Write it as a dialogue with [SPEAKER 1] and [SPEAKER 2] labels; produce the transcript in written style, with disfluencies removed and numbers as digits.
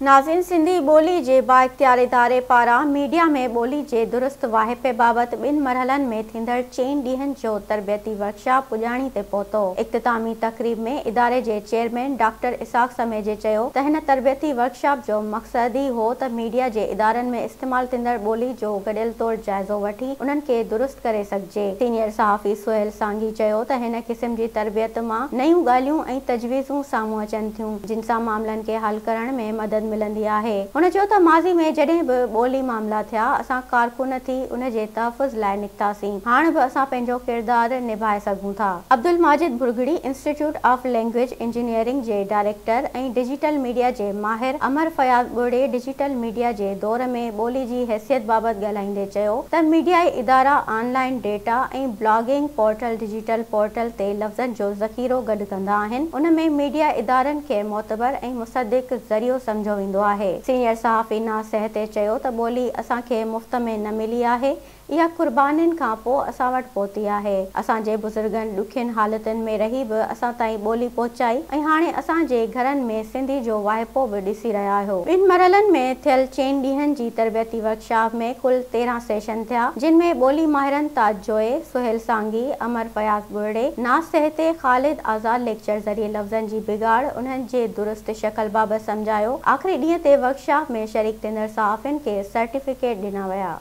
[SPEAKER 1] नाज़रीन, सिंधी ॿोली जे बाइख्तियार इदारे पारां मीडिया में ॿोली जे दुरुस्त वाहिपे बाबति 2 मरहलनि में थींदड़ 4 ॾींहनि जो तरबियती वर्कशॉप पुॼाणी ते पहुतो। इख़्तितामी तक़रीब में इदारे जे चेयरमैन डॉक्टर इसाक समेजे चयो त हिन तरबियती वर्कशॉप जो मक़सद ई हो त मीडिया जे इदारनि में इस्तेमाल थींदड़ ॿोली जो गॾियल तौर जाइज़ो वठी उन्हनि खे दुरुस्त करे सघिजे। सीनियर सहाफ़ी सुहेल सांगी चयो त हिन क़िस्म जी तरबियत मां नयूं ॻाल्हियूं ऐं तजवीज़ूं साम्हूं अचनि थियूं, जिन सां मामलनि खे हल करण में मदद मिलंदी आहे। हुन चयो त माज़ी में जॾहिं बि ॿोली मामला थिया, असां कारकुन थी उन जे तहफ़ुज़ लाइ निकितासीं। हाणे बि असां पंहिंजो किरदार निभाए सघूं था। Abdul Majid Bhurgri Institute of Language Engineering जे डायरेक्टर ऐं डिजिटल मीडिया जे माहिर अमर फयाज़ ॿोड़े डिजिटल मीडिया जे दौर में ॿोली जी हैसियत बाबति ॻाल्हाईंदे चयो त मीडियाई इदारा ऑनलाइन डेटा ऐं ब्लॉगिंग पोर्टल डिजिटल पोर्टल ते लफ़्ज़नि जो ज़ख़ीरो गॾु कंदा आहिनि। उन में मीडिया इदारनि खे मोतबर ऐं मुसद्दिक़ ज़रियो सम्झो वेंदो आहे। सीनियर सहाफ़ी नाज़ सहते चयो त ॿोली असांखे मुफ़्त में न मिली आहे, इहा कुर्बानियुनि खां पोइ असां वटि पहुती आहे। असांजे बुज़ुर्गनि ॾुखियुनि हालतुनि में रही बि असां ताईं ॿोली पहुचाई ऐं हाणे असांजे घरनि में सिंधी जो वाहिपो बि ॾिसी रहिया आहियो। 2 मरहलनि में थियल 4 ॾींहनि जी तरबियती वर्कशॉप में कुल 13 सेशन थिया, जिन में ॿोली माहिरनि ताज जोए, सुहेल सांगी, अमर फयाज़ ॿोड़े, नाज़ सहते, ख़ालिद आज़ाद लेक्चर ज़रिए लफ़्ज़नि जी बिगाड़ उन्हनि जे दुरुस्त शक्ल बाबति सम्झायो। आख़िरी ॾींहं ते वर्कशॉप में शरीक थींदड़ सहाफ़ियुनि खे सर्टिफिकेट ॾिना विया।